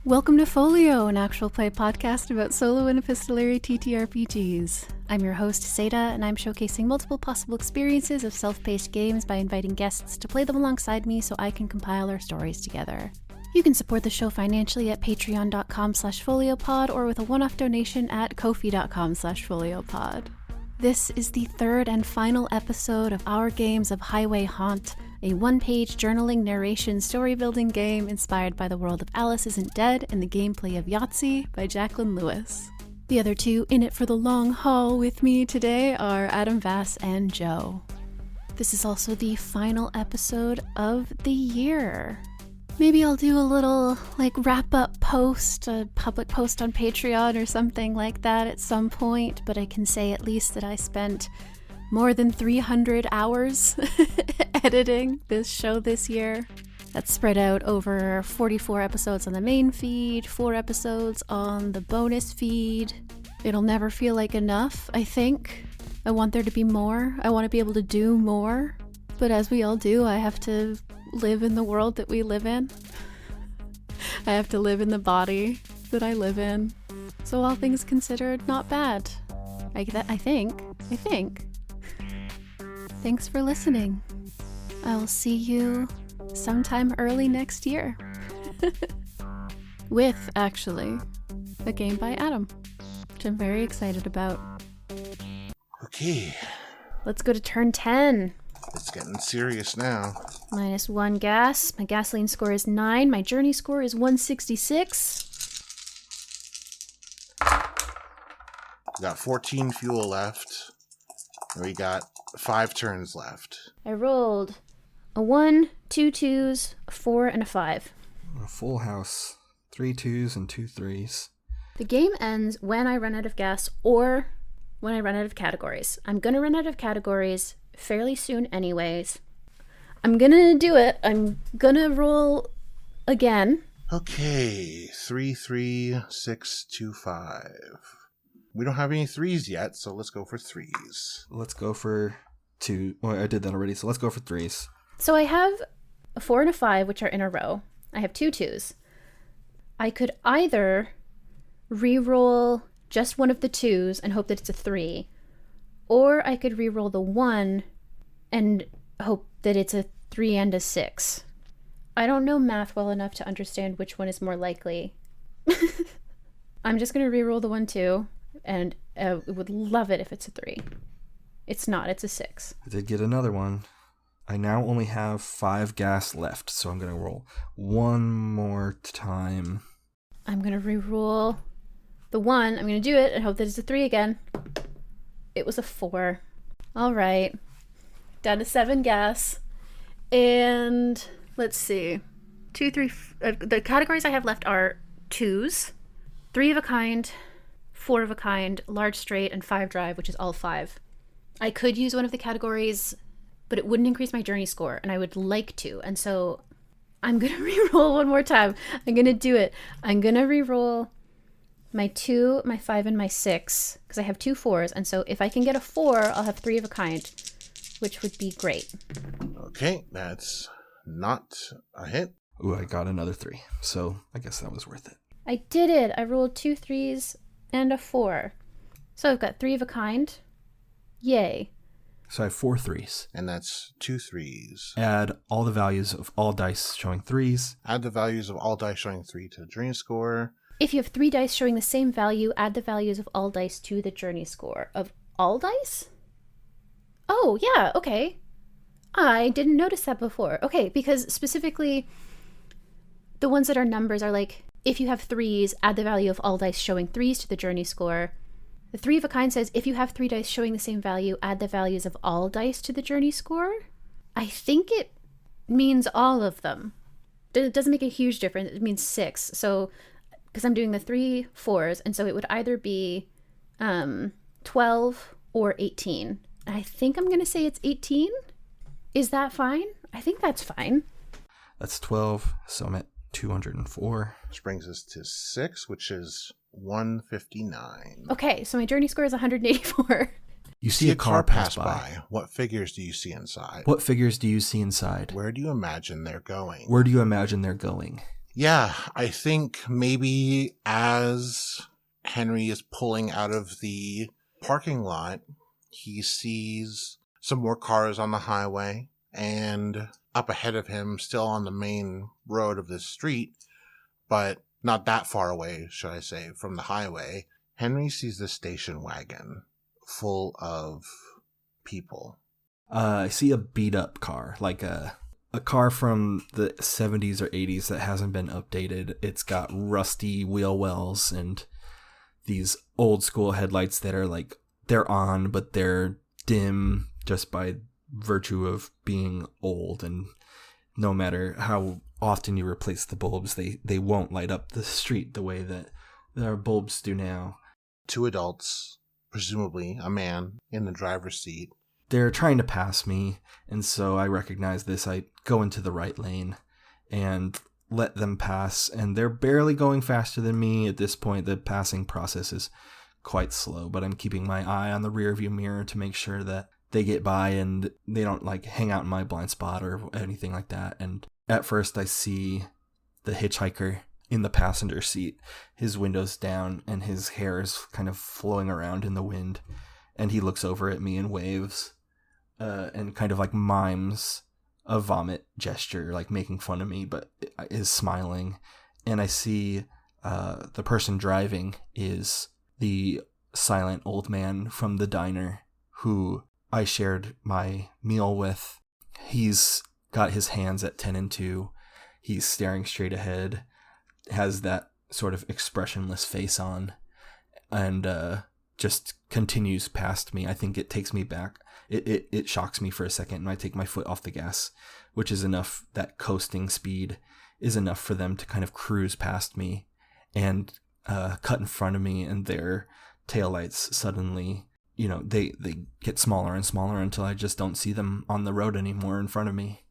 Welcome to Folio, an actual play podcast about solo and epistolary TTRPGs. I'm your host, Satah, and I'm showcasing multiple possible experiences of self-paced games by inviting guests to play them alongside me so I can compile our stories together. You can support the show financially at patreon.com/foliopod or with a one-off donation at ko-fi.com/foliopod. This is the third and final episode of our games of Highway Haunt, a one-page journaling narration story-building game inspired by the world of Alice Isn't Dead and the gameplay of Yahtzee by Jacqueline Lewis. The other two in it for the long haul with me today are Adam Vass and Joe. This is also the final episode of the year. Maybe I'll do a little, wrap-up post, a public post on Patreon or something like that at some point, but I can say at least that I spent more than 300 hours editing this show this year. That's spread out over 44 episodes on the main feed, 4 episodes on the bonus feed. It'll never feel like enough, I think. I want there to be more. I want to be able to do more. But as we all do, I have to live in the world that we live in. I have to live in the body that I live in. So all things considered, not bad. I think. Thanks for listening. I'll see you sometime early next year. With, actually, a game by Adam, which I'm very excited about. Okay. Let's go to turn 10. It's getting serious now. -1 gas. My gasoline score is 9. My journey score is 166. We got 14 fuel left. And we got 5 turns left. I rolled a 1, 2 2s, a 4, and a 5. A full house. 3 2s and 2 3s. The game ends when I run out of gas or when I run out of categories. I'm going to run out of categories fairly soon anyways. I'm going to do it. I'm going to roll again. Okay. 3 3 6 2 5. We don't have any 3s yet, so let's go for 3s. Let's go for 2. Well, I did that already, so let's go for 3s. So I have a 4 and a 5, which are in a row. I have 2 2s. I could either re-roll just one of the 2s and hope that it's a 3, or I could re-roll the 1 and hope that it's a 3 and a 6. I don't know math well enough to understand which one is more likely. I'm just going to re-roll the 1 2. And would love it if it's a 3. It's not, it's a 6. I did get another one. I now only have 5 gas left, so I'm going to roll one more time. I'm going to re-roll the 1. I'm going to do it and hope that it's a 3 again. It was a 4. All right. Down to 7 gas. And let's see. 2, 3... the categories I have left are 2s, 3 of a kind, 4 of a kind, large straight, and 5 drive, which is all 5. I could use one of the categories, but it wouldn't increase my journey score, and I would like to. And so I'm going to re-roll one more time. I'm going to do it. I'm going to re-roll my 2, my 5, and my 6, because I have 2 4s. And so if I can get a 4, I'll have 3 of a kind, which would be great. Okay, that's not a hit. Ooh, I got another 3, so I guess that was worth it. I did it. I rolled 2 3s and a 4. So I've got 3 of a kind. Yay. So I have 4 3s. And that's 2 3s. Add all the values of all dice showing 3s. Add the values of all dice showing 3 to the journey score. If you have 3 dice showing the same value, add the values of all dice to the journey score. Of all dice? Oh, yeah, okay. I didn't notice that before. Okay, because specifically, the ones that are numbers are like, if you have 3s, add the value of all dice showing 3s to the journey score. The 3 of a kind says, if you have 3 dice showing the same value, add the values of all dice to the journey score. I think it means all of them. It doesn't make a huge difference. It means 6. So, because I'm doing the 3 4s, and so it would either be 12 or 18. I think I'm going to say it's 18. Is that fine? I think that's fine. That's 12, so I'm at 204. Which brings us to 6, which is 159. Okay, so my journey score is 184. You see a car pass by. What figures do you see inside? What figures do you see inside? Where do you imagine they're going? Where do you imagine they're going? Yeah, I think maybe as Henry is pulling out of the parking lot, he sees some more cars on the highway, and up ahead of him, still on the main road of this street, but not that far away, should I say, from the highway, Henry sees the station wagon full of people. I see a beat up car, like a car from the 70s or 80s that hasn't been updated. It's got rusty wheel wells and these old school headlights that are like, they're on, but they're dim just by virtue of being old. And no matter how often you replace the bulbs, they won't light up the street the way that our bulbs do now. 2 adults, presumably a man in the driver's seat. They're trying to pass me, and so I recognize this. I go into the right lane and let them pass, and they're barely going faster than me. At this point, the passing process is quite slow, but I'm keeping my eye on the rearview mirror to make sure that they get by and they don't like hang out in my blind spot or anything like that. And at first I see the hitchhiker in the passenger seat, his windows down and his hair is kind of flowing around in the wind, and he looks over at me and waves and kind of like mimes a vomit gesture, like making fun of me, but is smiling. And I see the person driving is the silent old man from the diner who I shared my meal with. He's got his hands at 10 and 2. He's staring straight ahead, has that sort of expressionless face on, and just continues past me. I think it takes me back. It shocks me for a second, and I take my foot off the gas, which is enough. That coasting speed is enough for them to kind of cruise past me and cut in front of me, and their taillights suddenly, they get smaller and smaller until I just don't see them on the road anymore in front of me.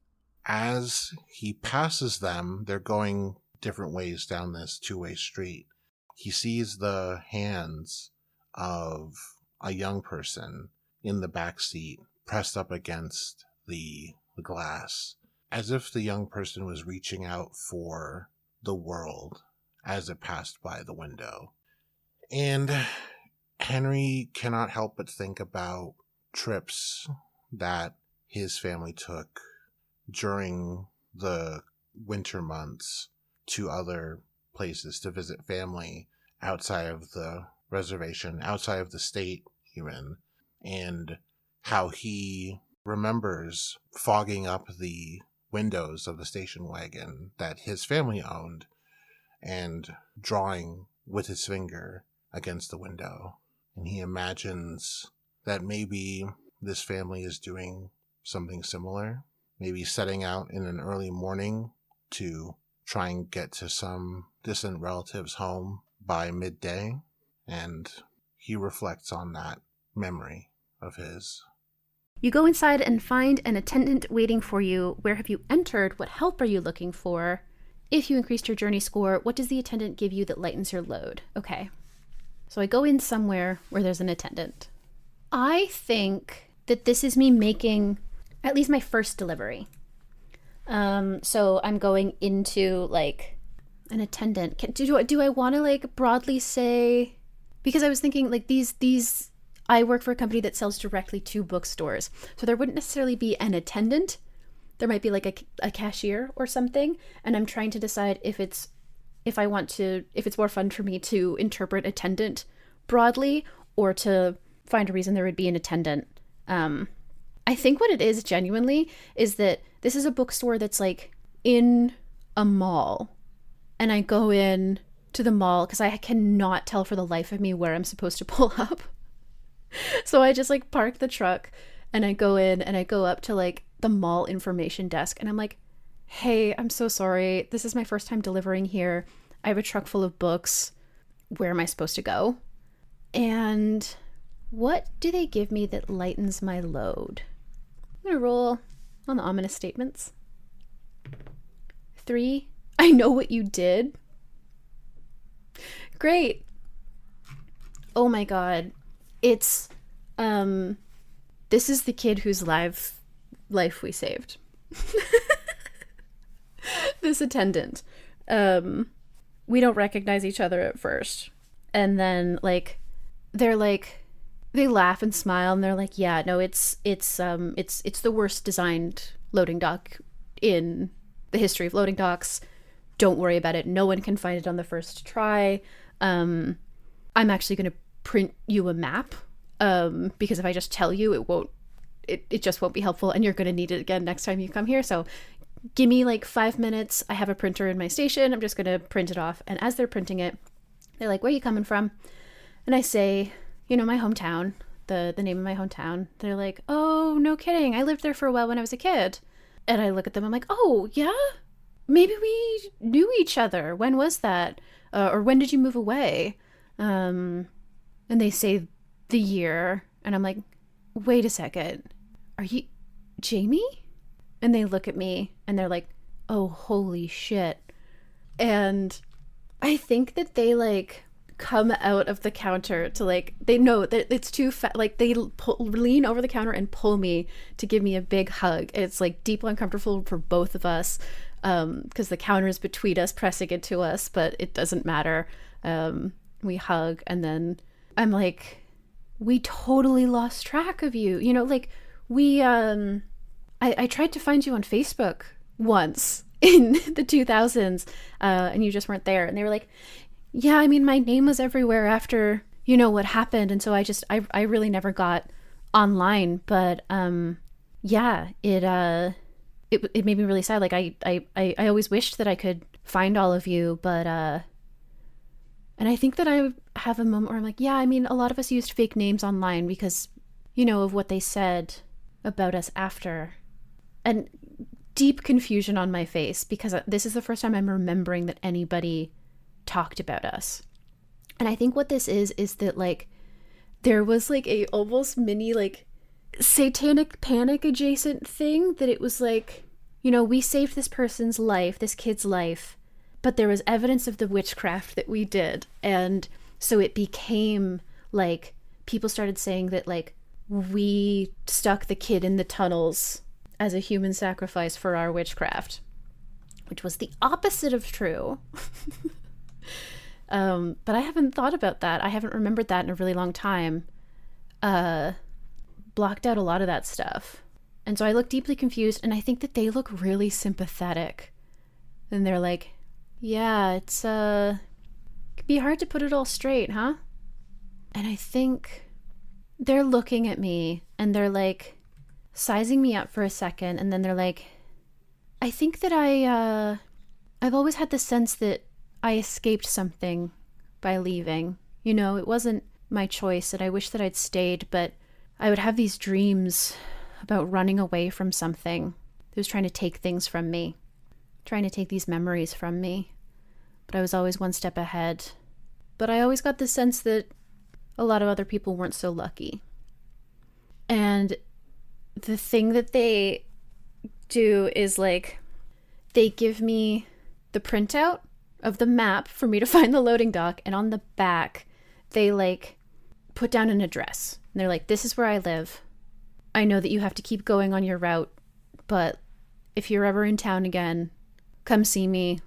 As he passes them, they're going different ways down this 2-way street. He sees the hands of a young person in the back seat, pressed up against the glass, as if the young person was reaching out for the world as it passed by the window. And Henry cannot help but think about trips that his family took during the winter months to other places to visit family outside of the reservation, outside of the state even, and how he remembers fogging up the windows of the station wagon that his family owned and drawing with his finger against the window. And he imagines that maybe this family is doing something similar, maybe setting out in an early morning to try and get to some distant relative's home by midday, and he reflects on that memory of his. You go inside and find an attendant waiting for you. Where have you entered? What help are you looking for? If you increased your journey score, what does the attendant give you that lightens your load? Okay. So I go in somewhere where there's an attendant. I think that this is me making at least my first delivery. So I'm going into like an attendant. Do I want to like broadly say, because I was thinking like these I work for a company that sells directly to bookstores. So there wouldn't necessarily be an attendant. There might be like a cashier or something. And I'm trying to decide if it's more fun for me to interpret attendant broadly or to find a reason there would be an attendant. I think what it is genuinely is that this is a bookstore that's like in a mall. And I go in to the mall because I cannot tell for the life of me where I'm supposed to pull up. So I just like park the truck and I go in and I go up to like the mall information desk and I'm like, hey, I'm so sorry. This is my first time delivering here. I have a truck full of books. Where am I supposed to go? And what do they give me that lightens my load? I'm going to roll on the ominous statements. 3. I know what you did. Great. Oh my God. It's, this is the kid whose life we saved. This attendant. We don't recognize each other at first. And then like they're like they laugh and smile and they're like, yeah, no, it's the worst designed loading dock in the history of loading docks. Don't worry about it. No one can find it on the first try. I'm actually going to print you a map because if I just tell you, it just won't be helpful and you're going to need it again next time you come here. So give me like 5 minutes. I have a printer in my station. I'm just going to print it off. And as they're printing it, they're like, where are you coming from? And I say, my hometown, the name of my hometown. They're like, oh, no kidding. I lived there for a while when I was a kid. And I look at them. I'm like, oh, yeah? Maybe we knew each other. When was that? Or when did you move away? And they say the year. And I'm like, wait a second. Are you Jamie? And they look at me and they're like, oh, holy shit. And I think that they like come out of the counter to like, they know that it's too like they lean over the counter and pull me to give me a big hug. It's like deeply uncomfortable for both of us because the counter is between us, pressing into us, but it doesn't matter. We hug and then I'm like, we totally lost track of you. Like we, I tried to find you on Facebook once in the 2000s and you just weren't there. And they were like, yeah, I mean, my name was everywhere after, what happened. And so I really never got online. But yeah, it made me really sad. Like I always wished that I could find all of you. But and I think that I have a moment where I'm like, yeah, I mean, a lot of us used fake names online because, of what they said about us after. And deep confusion on my face because this is the first time I'm remembering that anybody talked about us. And I think what this is that like there was like a almost mini like satanic panic adjacent thing that it was like, we saved this person's life, this kid's life, but there was evidence of the witchcraft that we did. And so it became like people started saying that like we stuck the kid in the tunnels as a human sacrifice for our witchcraft, which was the opposite of true. But I haven't thought about that. I haven't remembered that in a really long time. Blocked out a lot of that stuff. And so I look deeply confused and I think that they look really sympathetic. And they're like, yeah, it's, could be hard to put it all straight, huh? And I think they're looking at me and they're like sizing me up for a second. And then they're like, I think that I've always had the sense that I escaped something by leaving. It wasn't my choice and I wish that I'd stayed, but I would have these dreams about running away from something that was trying to take things from me, trying to take these memories from me. But I was always one step ahead. But I always got the sense that a lot of other people weren't so lucky. And the thing that they do is like, they give me the printout of the map for me to find the loading dock. And on the back, they like put down an address. And they're like, this is where I live. I know that you have to keep going on your route, but if you're ever in town again, come see me.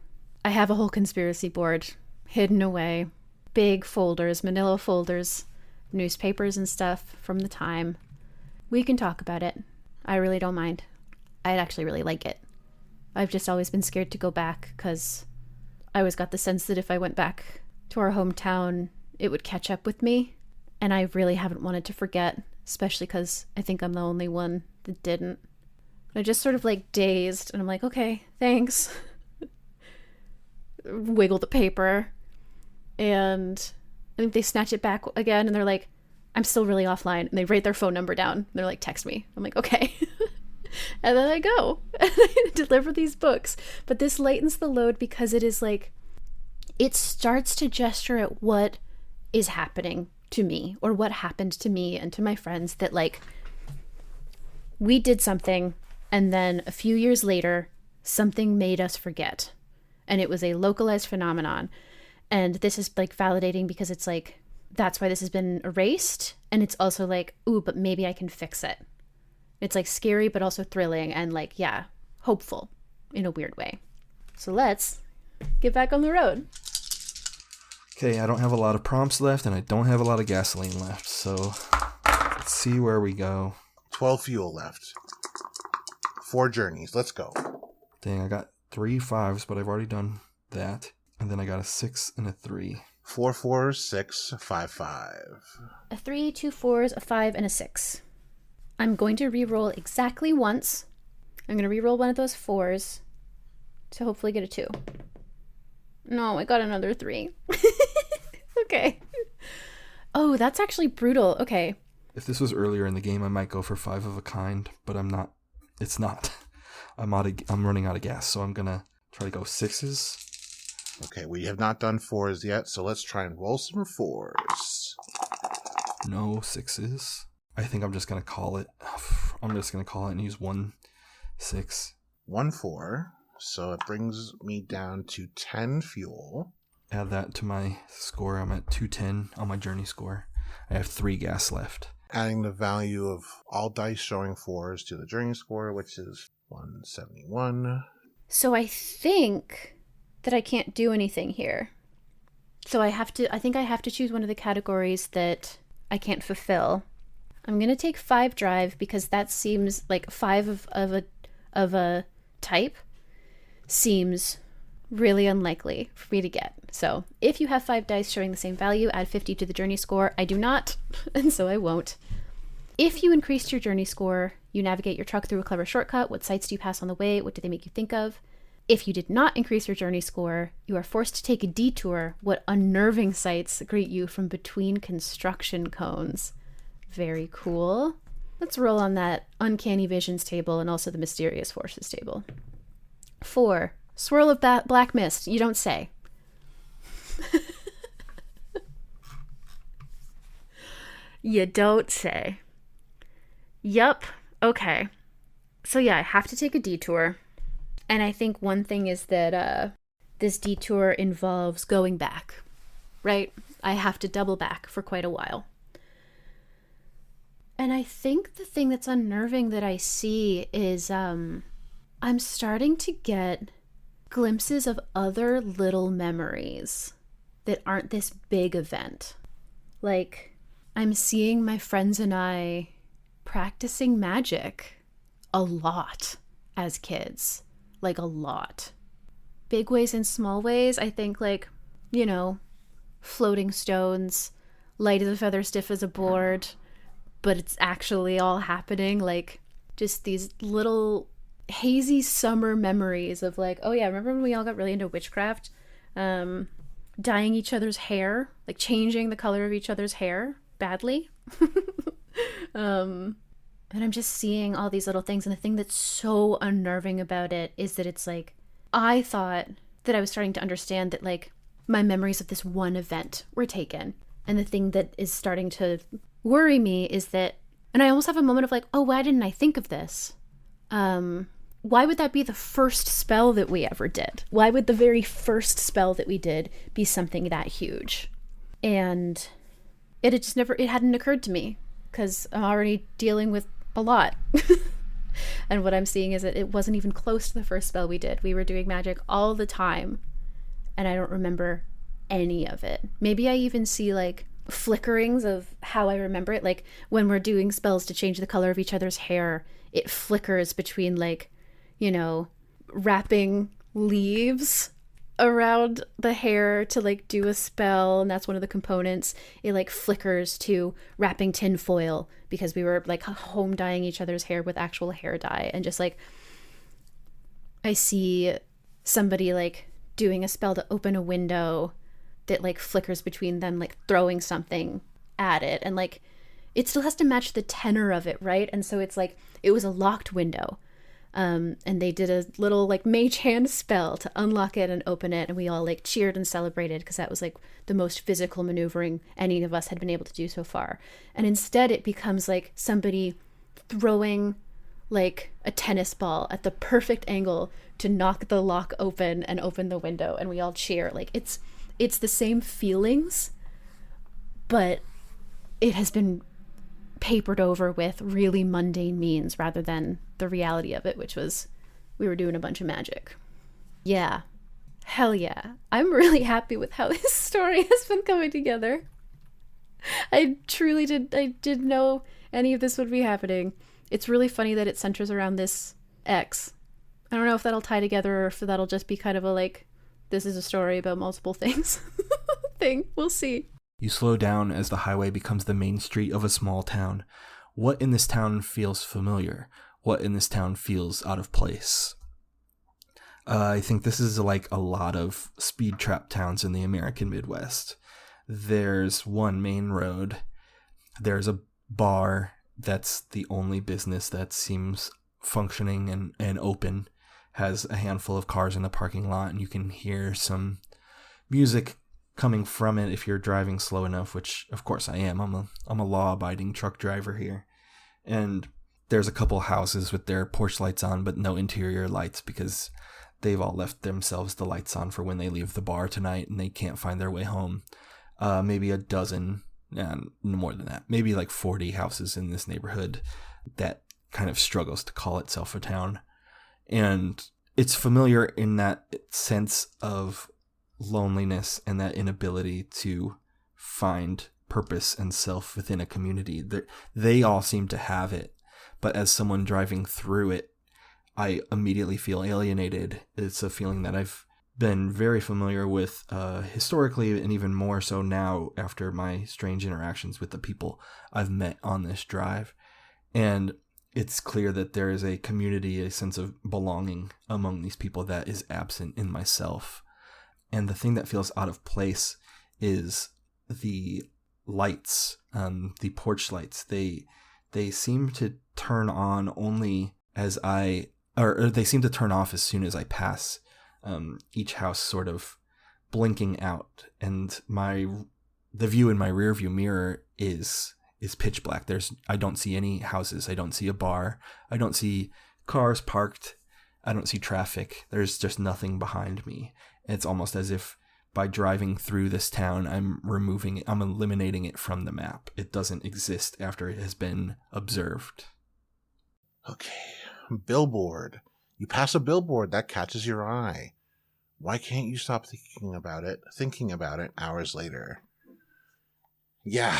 I have a whole conspiracy board hidden away. Big folders, manila folders, newspapers and stuff from the time. We can talk about it. I really don't mind. I'd actually really like it. I've just always been scared to go back because I always got the sense that if I went back to our hometown, it would catch up with me. And I really haven't wanted to forget, especially because I think I'm the only one that didn't. I just sort of like dazed and I'm like, okay, thanks. Wiggle the paper. And I think they snatch it back again and they're like, I'm still really offline. And they write their phone number down. And they're like, text me. I'm like, okay. And then I go and I deliver these books. But this lightens the load because it is like, it starts to gesture at what is happening to me or what happened to me and to my friends, that like we did something and then a few years later, something made us forget. And it was a localized phenomenon. And this is like validating because it's like, that's why this has been erased. And it's also like, ooh, but maybe I can fix it. It's like scary, but also thrilling and like, yeah, hopeful in a weird way. So let's get back on the road. Okay, I don't have a lot of prompts left, and I don't have a lot of gasoline left, so let's see where we go. 12 fuel left. 4 journeys. Let's go. Dang, I got 3 5s, but I've already done that. And then I got a 6 and a 3. 4 4, 6, 5 5. A 3, 2 4s, a 5, and a 6. I'm going to re-roll exactly once. I'm going to re-roll one of those 4s to hopefully get a 2. No, I got another 3. Okay. Oh, that's actually brutal. Okay. If this was earlier in the game, I might go for 5 of a kind, but I'm not. It's not. I'm running out of gas, so I'm going to try to go 6s. Okay, we have not done 4s yet, so let's try and roll some 4s. No 6s. I think I'm just going to call it. I'm just going to call it and use 1 6. 1 4. So it brings me down to 10 fuel. Add that to my score. I'm at 210 on my journey score. I have 3 gas left. Adding the value of all dice showing 4s to the journey score, which is 171. So I think that I can't do anything here. So I think I have to choose one of the categories that I can't fulfill. I'm going to take 5 drive because that seems like 5 of a type seems really unlikely for me to get. So if you have 5 dice showing the same value, add 50 to the journey score. I do not, and so I won't. If you increased your journey score, you navigate your truck through a clever shortcut. What sights do you pass on the way? What do they make you think of? If you did not increase your journey score, you are forced to take a detour. What unnerving sights greet you from between construction cones? Very cool. Let's roll on that uncanny visions table and also the mysterious forces table. 4. Swirl of black mist. You don't say. You don't say. Yup. Okay. So yeah, I have to take a detour. And I think one thing is that this detour involves going back, right? I have to double back for quite a while. And I think the thing that's unnerving that I see is I'm starting to get glimpses of other little memories that aren't this big event. Like, I'm seeing my friends and I practicing magic a lot as kids. Like, a lot. Big ways and small ways. I think, like, you know, floating stones, light as a feather, stiff as a board, but it's actually all happening. Like, just these little hazy summer memories of like, oh yeah, remember when we all got really into witchcraft? Dyeing each other's hair, like changing the color of each other's hair badly. And I'm just seeing all these little things. And the thing that's so unnerving about it is that it's like, I thought that I was starting to understand that like my memories of this one event were taken. And the thing that is starting to worry me is that, and I almost have a moment of like, oh, why didn't I think of this? Why would that be the first spell that we ever did? Why would the very first spell that we did be something that huge? And it had just never, it hadn't occurred to me because I'm already dealing with a lot. And what I'm seeing is that it wasn't even close to the first spell we did. We were doing magic all the time, and I don't remember any of it. Maybe I even see like flickerings of how I remember it. Like when we're doing spells to change the color of each other's hair, it flickers between like, you know, wrapping leaves around the hair to like do a spell, and that's one of the components. It like flickers to wrapping tin foil because we were like home dyeing each other's hair with actual hair dye. And just like I see somebody like doing a spell to open a window that like flickers between them like throwing something at it, and like it still has to match the tenor of it, right? And so it's like it was a locked window. And they did a little like mage hand spell to unlock it and open it, and we all like cheered and celebrated because that was like the most physical maneuvering any of us had been able to do so far. And instead it becomes like somebody throwing like a tennis ball at the perfect angle to knock the lock open and open the window, and we all cheer. Like it's the same feelings, but it has been papered over with really mundane means rather than the reality of it, which was we were doing a bunch of magic. Yeah. Hell yeah. I'm really happy with how this story has been coming together. I didn't know any of this would be happening. It's really funny that it centers around this X. I don't know if that'll tie together or if that'll just be kind of a like, this is a story about multiple things thing. We'll see. You slow down as the highway becomes the main street of a small town. What in this town feels familiar? What in this town feels out of place? I think this is like a lot of speed trap towns in the American Midwest. There's one main road. There's a bar that's the only business that seems functioning and open. Has a handful of cars in the parking lot, and you can hear some music coming from it if you're driving slow enough, which of course I am. I'm a law-abiding truck driver here. And there's a couple houses with their porch lights on, but no interior lights because they've all left themselves the lights on for when they leave the bar tonight and they can't find their way home. Maybe a dozen, more than that, maybe like 40 houses in this neighborhood that kind of struggles to call itself a town. And it's familiar in that sense of loneliness and that inability to find purpose and self within a community. They all seem to have it, but as someone driving through it, I immediately feel alienated. It's a feeling that I've been very familiar with historically, and even more so now after my strange interactions with the people I've met on this drive. And it's clear that there is a community, a sense of belonging among these people that is absent in myself. And the thing that feels out of place is the lights, the porch lights. They seem to turn on only as or they seem to turn off as soon as I pass each house, sort of blinking out. And the view in my rear view mirror is pitch black. I don't see any houses. I don't see a bar. I don't see cars parked. I don't see traffic. There's just nothing behind me. It's almost as if by driving through this town, I'm eliminating it from the map. It doesn't exist after it has been observed. Okay. Billboard. You pass a billboard that catches your eye. Why can't you stop thinking about it hours later? Yeah,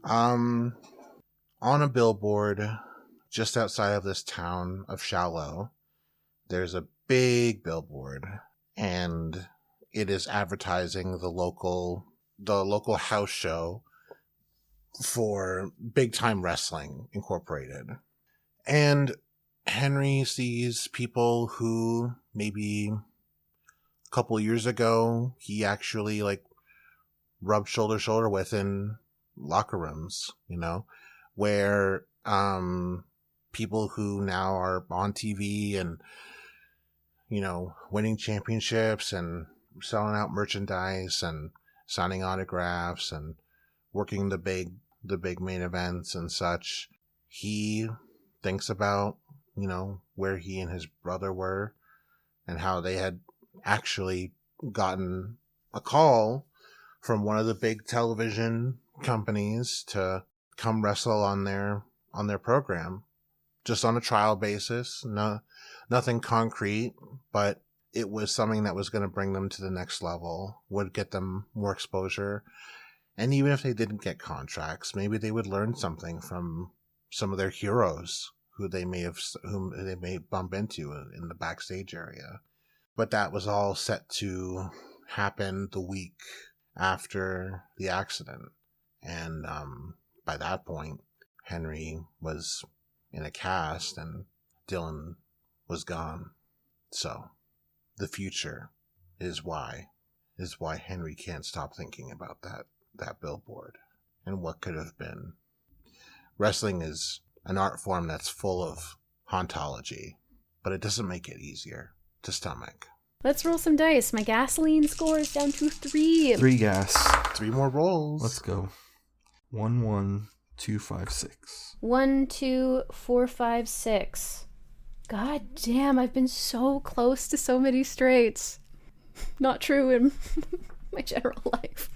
man. On a billboard just outside of this town of Shallow, there's a big billboard, and it is advertising the local house show for Big Time Wrestling Incorporated. And Henry sees people who maybe a couple years ago he actually like rubbed shoulder to shoulder with in locker rooms, where people who now are on TV and winning championships and selling out merchandise and signing autographs and working the big main events and such. He thinks about, where he and his brother were and how they had actually gotten a call from one of the big television companies to come wrestle on their program, just on a trial basis. No, nothing concrete, but it was something that was going to bring them to the next level, would get them more exposure. And even if they didn't get contracts, maybe they would learn something from some of their heroes whom they may bump into in the backstage area. But that was all set to happen the week after the accident. And by that point, Henry was in a cast and Dylan was gone. So the future is why Henry can't stop thinking about that billboard and what could have been. Wrestling is an art form that's full of hauntology, but it doesn't make it easier to stomach. Let's roll some dice. My gasoline score is down to 3. 3 gas. 3 more rolls. Let's go. 1, 1, 2, 5, 6. 1, 2, 4, 5, 6. God damn, I've been so close to so many straights. Not true in my general life.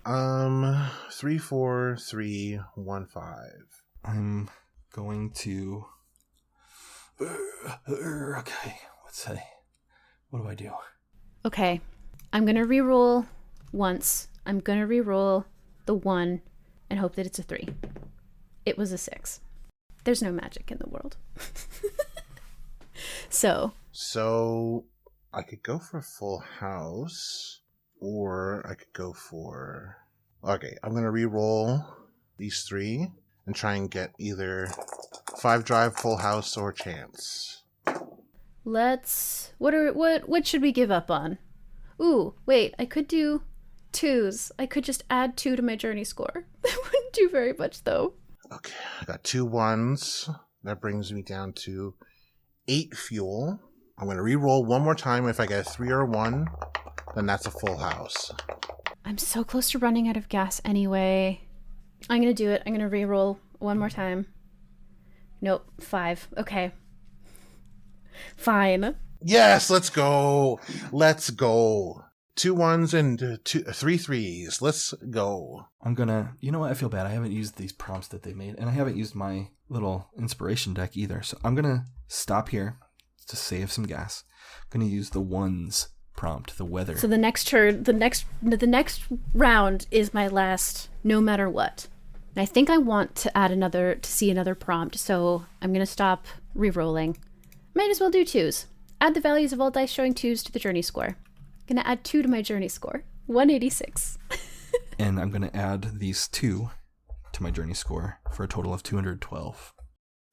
3, 4, 3, 1, 5. I'm going to... Okay, let's say What do I do? Okay. I'm going to reroll once. I'm going to reroll the 1 and hope that it's a 3. It was a 6. There's no magic in the world. So I could go for a full house, or I could go for... Okay, I'm going to re-roll these 3 and try and get either 5 drive, full house, or chance. What should we give up on? Ooh, wait, I could do 2s. I could just add 2 to my journey score. That wouldn't do very much, though. Okay, I got 2 1s. That brings me down to 8 fuel. I'm going to re-roll one more time. If I get a 3 or a 1, then that's a full house. I'm so close to running out of gas anyway. I'm going to do it. I'm going to re-roll one more time. Nope, 5. Okay. Fine. Yes, let's go. Let's go. 2 1s and 3 3s. Let's go. I'm gonna... You know what? I feel bad. I haven't used these prompts that they made, and I haven't used my little inspiration deck either. So I'm gonna stop here to save some gas. I'm gonna use the 1s prompt, the weather. So the next turn, the next round is my last, no matter what. And I think I want to see another prompt, so I'm gonna stop re-rolling. Might as well do 2s. Add the values of all dice showing 2s to the journey score. I'm gonna add 2 to my journey score. 186. And I'm gonna add these 2 to my journey score for a total of 212.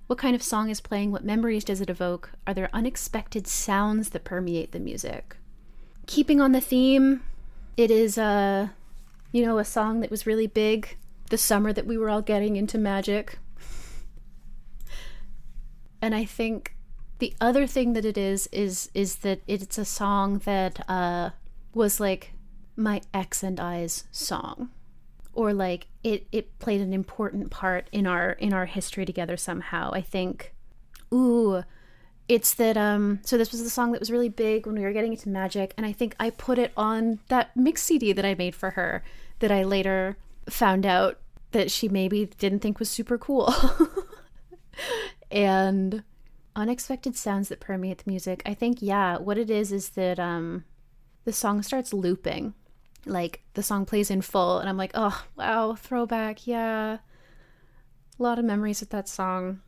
What kind of song is playing? What memories does it evoke? Are there unexpected sounds that permeate the music? Keeping on the theme, it is a song that was really big the summer that we were all getting into magic. And I think the other thing that it is that it's a song that was like my ex and I's song, or like it played an important part in our history together somehow. I think, it's that so this was the song that was really big when we were getting into magic, and I think I put it on that mix CD that I made for her that I later found out that she maybe didn't think was super cool. And unexpected sounds that permeate the music. I think, what it is that the song starts looping. Like, the song plays in full, and I'm like, oh, wow, throwback, yeah. A lot of memories with that song.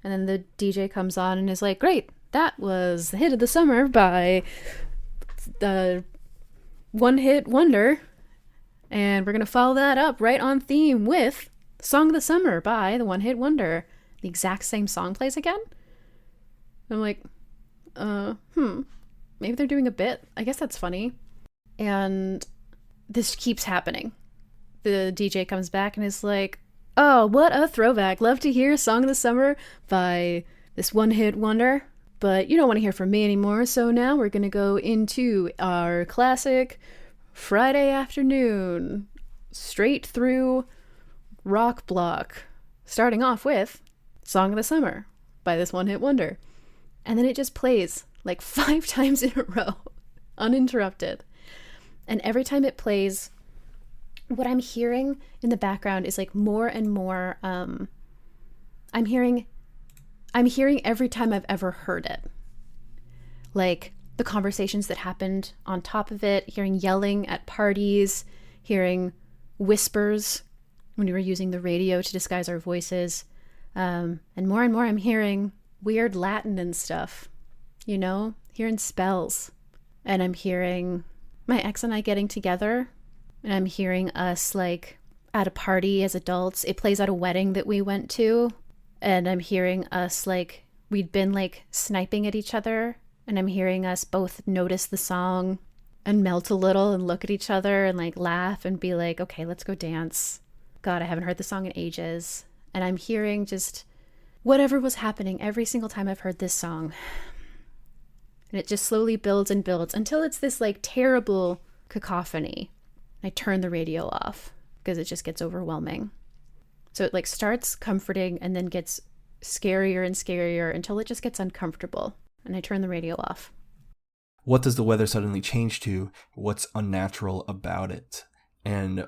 And then the DJ comes on and is like, great, that was the hit of the summer by the One Hit Wonder. And we're going to follow that up right on theme with Song of the Summer by the One Hit Wonder. The exact same song plays again. I'm like, maybe they're doing a bit. I guess that's funny. And this keeps happening. The DJ comes back and is like, oh, what a throwback. Love to hear Song of the Summer by this One Hit Wonder. But you don't want to hear from me anymore, so now we're going to go into our classic Friday afternoon, straight through rock block, starting off with Song of the Summer by this One Hit Wonder. And then it just plays like 5 times in a row, uninterrupted. And every time it plays, what I'm hearing in the background is like more and more, I'm hearing every time I've ever heard it. Like the conversations that happened on top of it, hearing yelling at parties, hearing whispers when we were using the radio to disguise our voices. And more I'm hearing weird Latin and stuff, hearing spells. And I'm hearing my ex and I getting together, and I'm hearing us like at a party as adults. It plays at a wedding that we went to, and I'm hearing us like we'd been like sniping at each other, and I'm hearing us both notice the song and melt a little and look at each other and like laugh and be like, okay, let's go dance. God, I haven't heard the song in ages. And I'm hearing just whatever was happening every single time I've heard this song. And it just slowly builds and builds until it's this like terrible cacophony. I turn the radio off because it just gets overwhelming. So it like starts comforting and then gets scarier and scarier until it just gets uncomfortable. And I turn the radio off. What does the weather suddenly change to? What's unnatural about it? And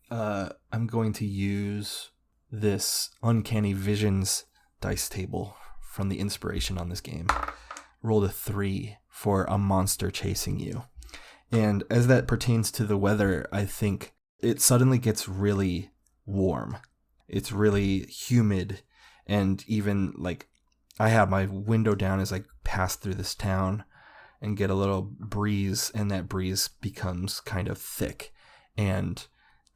I'm going to use this Uncanny Visions dice table from the inspiration on this game. Rolled a 3. for a monster chasing you. And as that pertains to the weather, I think it suddenly gets really warm. It's really humid, and even like I have my window down as I pass through this town and get a little breeze, and that breeze becomes kind of thick. And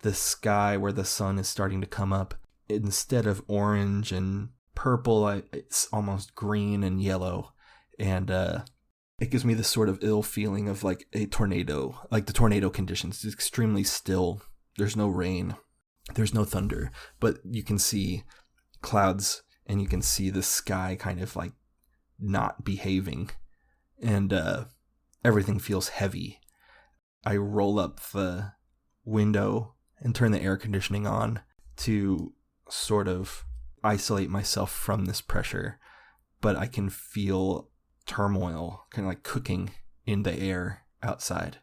the sky where the sun is starting to come up, instead of orange and purple, it's almost green and yellow. And it gives me this sort of ill feeling of like a tornado, like the tornado conditions. It's extremely still. There's no rain. There's no thunder. But you can see clouds, and you can see the sky kind of like not behaving. And everything feels heavy. I roll up the window and turn the air conditioning on to sort of isolate myself from this pressure, but I can feel turmoil kind of like cooking in the air outside.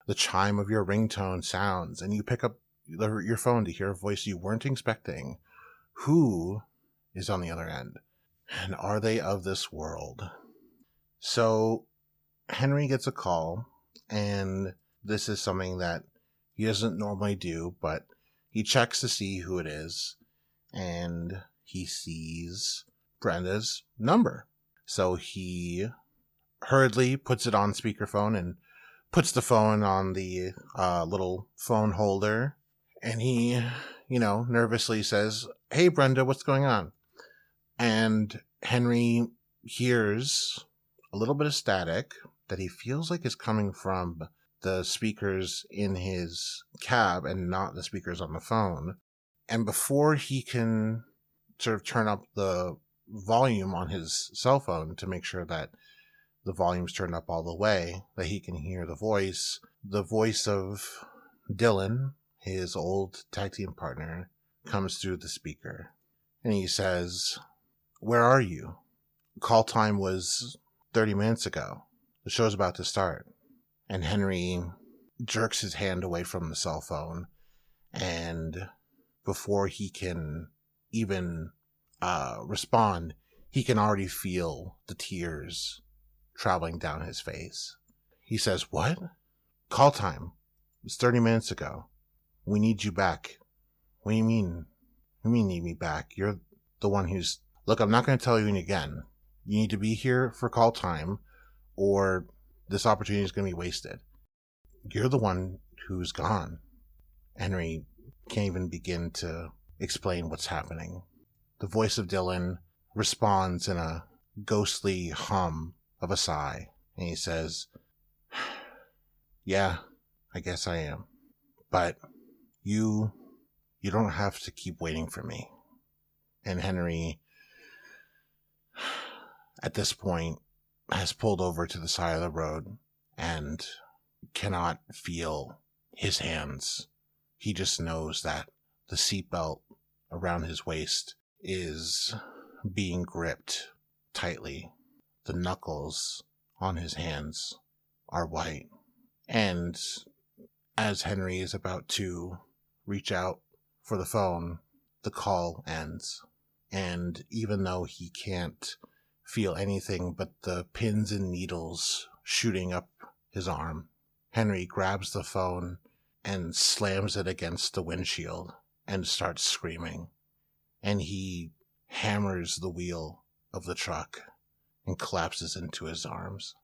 The chime of your ringtone sounds, and you pick up your phone to hear a voice you weren't expecting. Who is on the other end? And are they of this world? So Henry gets a call, and this is something that he doesn't normally do, but he checks to see who it is, and he sees Brenda's number. So he hurriedly puts it on speakerphone and puts the phone on the little phone holder, and he, nervously says, "Hey, Brenda, what's going on?" And Henry hears a little bit of static that he feels like is coming from the speakers in his cab and not the speakers on the phone. And before he can sort of turn up the volume on his cell phone to make sure that the volume's turned up all the way, that he can hear the voice of Dylan, his old tag team partner, comes through the speaker. And he says, "Where are you? Call time was 30 minutes ago. The show's about to start." And Henry jerks his hand away from the cell phone, and before he can even respond, he can already feel the tears traveling down his face. He says, "What? Call time. It was 30 minutes ago. We need you back." "What do you mean? You mean need me back? You're the one who's..." "Look, I'm not going to tell you again. You need to be here for call time, or this opportunity is going to be wasted. You're the one who's gone." Henry can't even begin to explain what's happening. The voice of Dylan responds in a ghostly hum of a sigh, and he says, "Yeah, I guess I am. But you don't have to keep waiting for me." And Henry, at this point, has pulled over to the side of the road and cannot feel his hands. He just knows that the seatbelt around his waist is being gripped tightly. The knuckles on his hands are white. And as Henry is about to reach out for the phone, the call ends. And even though he can't feel anything but the pins and needles shooting up his arm, Henry grabs the phone and slams it against the windshield and starts screaming. And he hammers the wheel of the truck and collapses into his arms.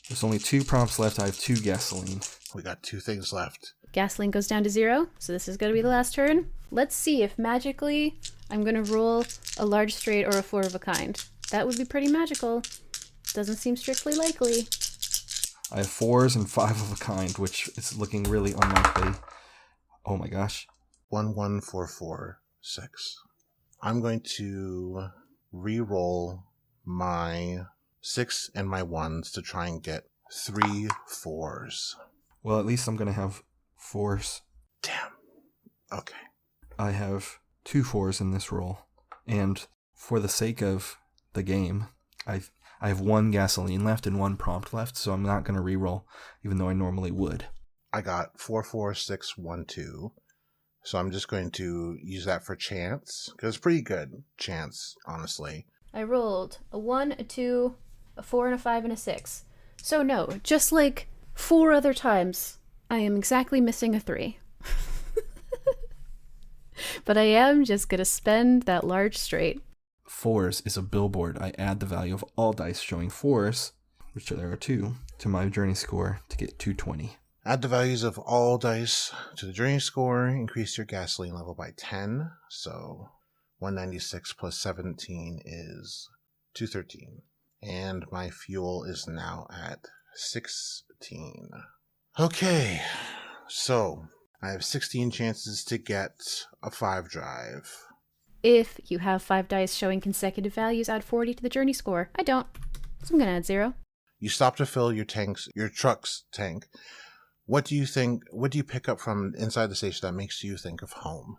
There's only 2 prompts left. I have 2 gasoline. We got 2 things left. Gasoline goes down to 0, so this is going to be the last turn. Let's see if magically I'm going to roll a large straight or a 4 of a kind. That would be pretty magical. Doesn't seem strictly likely. I have 4s and 5 of a kind, which is looking really unlikely. Oh my gosh. 1, 1, 4, 4, 6. I'm going to re-roll my 6 and my 1s to try and get 3 4s. Well, at least I'm going to have 4s. Damn. Okay. I have 2 4s in this roll. And for the sake of the game, I have 1 gasoline left and 1 prompt left, so I'm not going to re-roll, even though I normally would. I got 4, 4, 6, 1, 2. So I'm just going to use that for chance, because it's pretty good chance, honestly. I rolled a 1, a 2, a 4, and a 5, and a 6. So no, just like 4 other times, I am exactly missing a 3. But I am just going to spend that large straight. 4s is a billboard. I add the value of all dice showing 4s, which there are 2, to my journey score to get 220. Add the values of all dice to the journey score. Increase your gasoline level by 10. So 196 plus 17 is 213. And my fuel is now at 16. Okay, so I have 16 chances to get a 5 drive. If you have 5 dice showing consecutive values, add 40 to the journey score. I don't, so I'm going to add 0. You stop to fill your truck's tank. What do you pick up from inside the station that makes you think of home?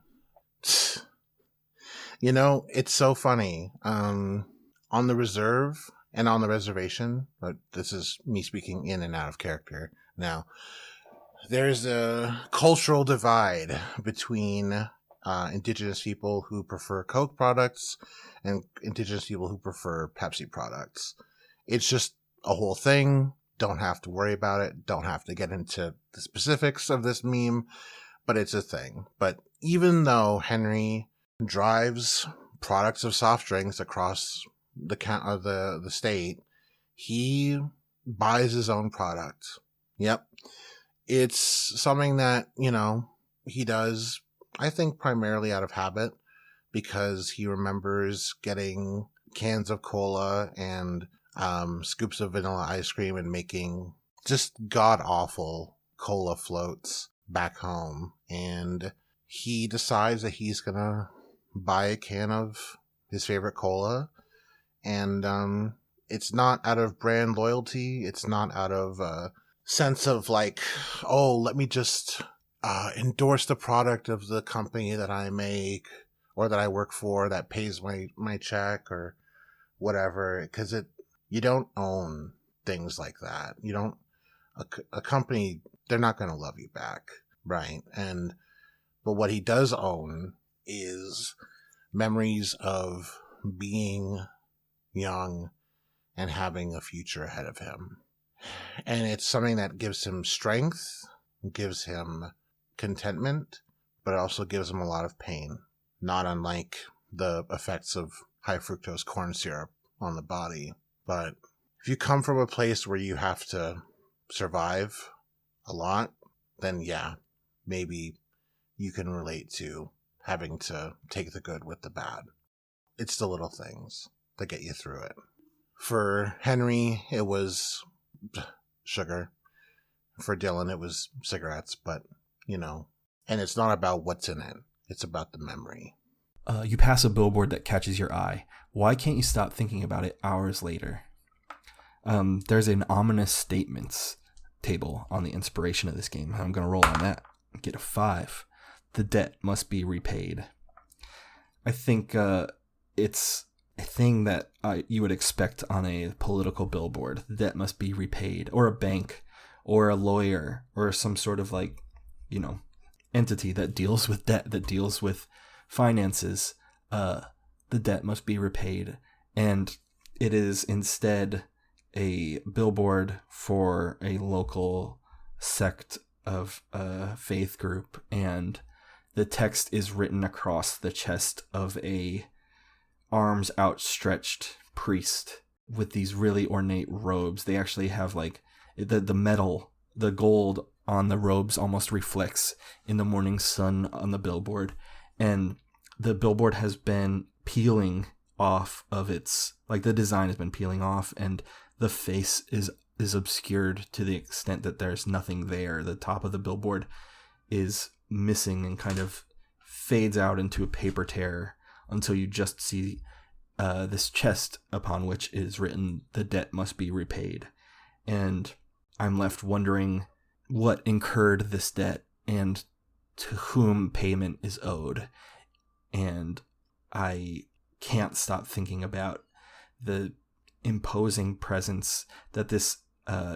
You know, it's so funny. On the reserve and on the reservation, but this is me speaking in and out of character now, there's a cultural divide between indigenous people who prefer Coke products and indigenous people who prefer Pepsi products. It's just a whole thing. Don't have to worry about it. Don't have to get into the specifics of this meme, but it's a thing. But even though Henry drives products of soft drinks across the state, he buys his own product. Yep. It's something that, you know, he does, I think, primarily out of habit, because he remembers getting cans of cola and scoops of vanilla ice cream and making just god-awful cola floats back home. And he decides that he's gonna buy a can of his favorite cola. And it's not out of brand loyalty. It's not out of sense of like, oh, let me just endorse the product of the company that I make or that I work for that pays my check or whatever. Because you don't own things like that. You don't, a company, they're not going to love you back, right? But what he does own is memories of being young and having a future ahead of him. And it's something that gives him strength, gives him contentment, but it also gives him a lot of pain, not unlike the effects of high fructose corn syrup on the body. But if you come from a place where you have to survive a lot, then yeah, maybe you can relate to having to take the good with the bad. It's the little things that get you through it. For Henry, it was sugar. For Dylan, it was cigarettes, but, you know, and it's not about what's in it. It's about the memory. You pass a billboard that catches your eye. Why can't you stop thinking about it hours later? There's an ominous statements table on the inspiration of this game. I'm going to roll on that and get a 5. The debt must be repaid. I think it's a thing that you would expect on a political billboard. The debt must be repaid. Or a bank, or a lawyer, or some sort of like, you know, entity that deals with debt, that deals with finances. The debt must be repaid. And it is instead a billboard for a local sect of a faith group, and the text is written across the chest of a arms outstretched priest with these really ornate robes. They actually have like the metal, the gold on the robes almost reflects in the morning sun on the billboard, and the billboard has been peeling off of its, like the design has been peeling off, and the face is obscured to the extent that there's nothing there. The top of the billboard is missing and kind of fades out into a paper tear until you just see this chest upon which is written, "The debt must be repaid." And I'm left wondering what incurred this debt and to whom payment is owed. And I can't stop thinking about the imposing presence that this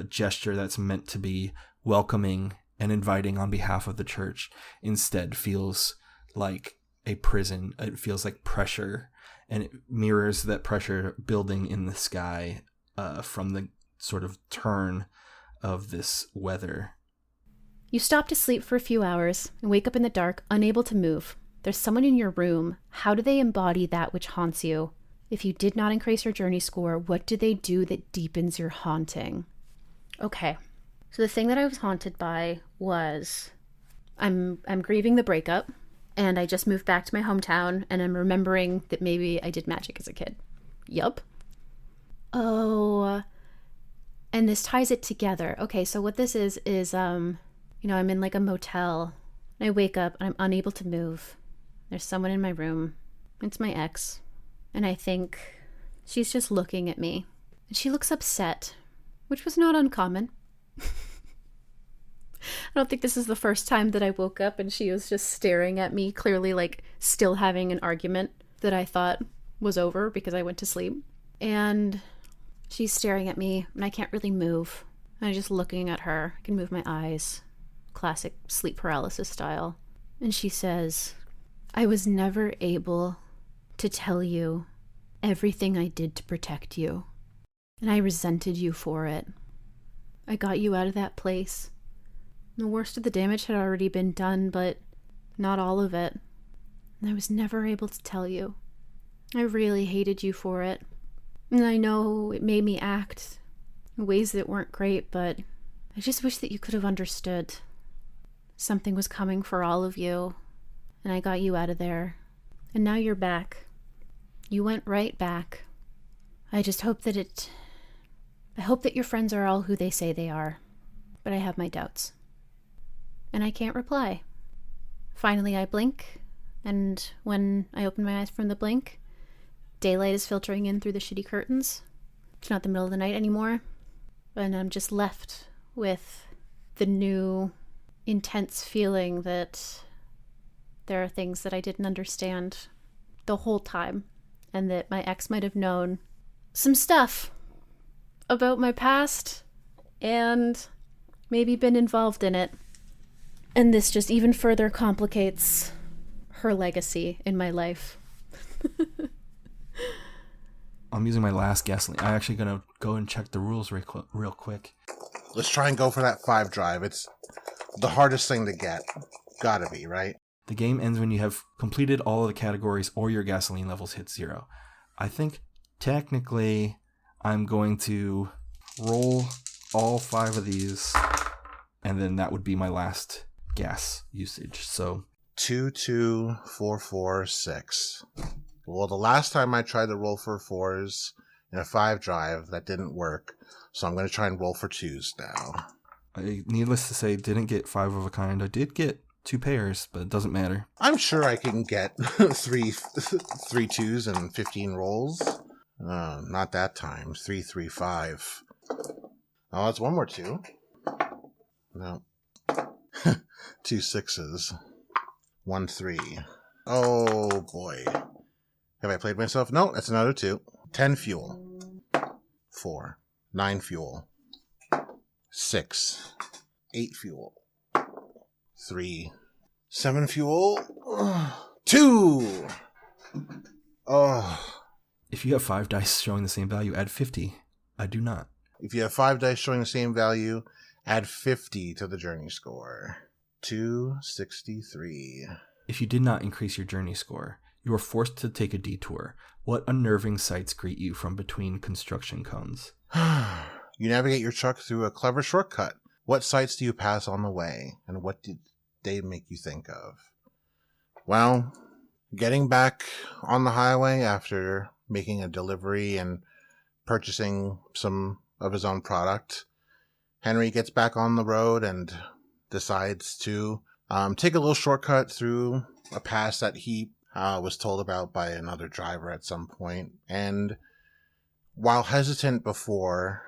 gesture that's meant to be welcoming and inviting on behalf of the church instead feels like a prison. It feels like pressure, and it mirrors that pressure building in the sky from the sort of turn of this weather. You stop to sleep for a few hours and wake up in the dark, unable to move. There's someone in your room. How do they embody that which haunts you? If you did not increase your journey score, what do they do that deepens your haunting? Okay, so the thing that I was haunted by was I'm grieving the breakup, and I just moved back to my hometown, and I'm remembering that maybe I did magic as a kid. Yup. Oh, and this ties it together. Okay, so what this is I'm in like a motel, and I wake up and I'm unable to move. There's someone in my room. It's my ex, and I think she's just looking at me, and she looks upset, which was not uncommon. I don't think this is the first time that I woke up and she was just staring at me, clearly like still having an argument that I thought was over because I went to sleep. And she's staring at me and I can't really move. I'm just looking at her. I can move my eyes. Classic sleep paralysis style. And she says, I was never able to tell you everything I did to protect you. And I resented you for it. I got you out of that place. The worst of the damage had already been done, but not all of it. And I was never able to tell you. I really hated you for it. And I know it made me act in ways that weren't great, but I just wish that you could have understood. Something was coming for all of you, and I got you out of there. And now you're back. You went right back. I just hope that I hope that your friends are all who they say they are, but I have my doubts. And I can't reply. Finally, I blink, and when I open my eyes from the blink, daylight is filtering in through the shitty curtains. It's not the middle of the night anymore, and I'm just left with the new, intense feeling that there are things that I didn't understand the whole time, and that my ex might have known some stuff about my past and maybe been involved in it. And this just even further complicates her legacy in my life. I'm using my last gasoline. I'm actually going to go and check the rules real quick. Let's try and go for that 5 drive. It's the hardest thing to get. Gotta be, right? The game ends when you have completed all of the categories or your gasoline levels hit 0. I think technically I'm going to roll all 5 of these, and then that would be my last gas usage. So 2, 2, 4, 4, 6. Well, the last time I tried to roll for 4s in a 5 drive, that didn't work. So I'm going to try and roll for 2s now. I, needless to say, didn't get 5 of a kind. I did get 2 pairs, but it doesn't matter. I'm sure I can get 3 2s and 15 rolls. Not that time. 3, 3, 5. Oh, that's one more 2. No. 2 6s. 1 3. Oh boy. Have I played myself? No, that's another 2. 10 fuel. 4. 9 fuel. 6. 8 fuel. 3. 7 fuel. 2. Oh. If you have 5 dice showing the same value, add 50. I do not. If you have 5 dice showing the same value, add 50 to the journey score. 263. If you did not increase your journey score, you are forced to take a detour. What unnerving sights greet you from between construction cones? You navigate your truck through a clever shortcut. What sights do you pass on the way, and what did they make you think of? Well, getting back on the highway after making a delivery and purchasing some of his own product, Henry gets back on the road and decides to take a little shortcut through a pass that he was told about by another driver at some point. And while hesitant before,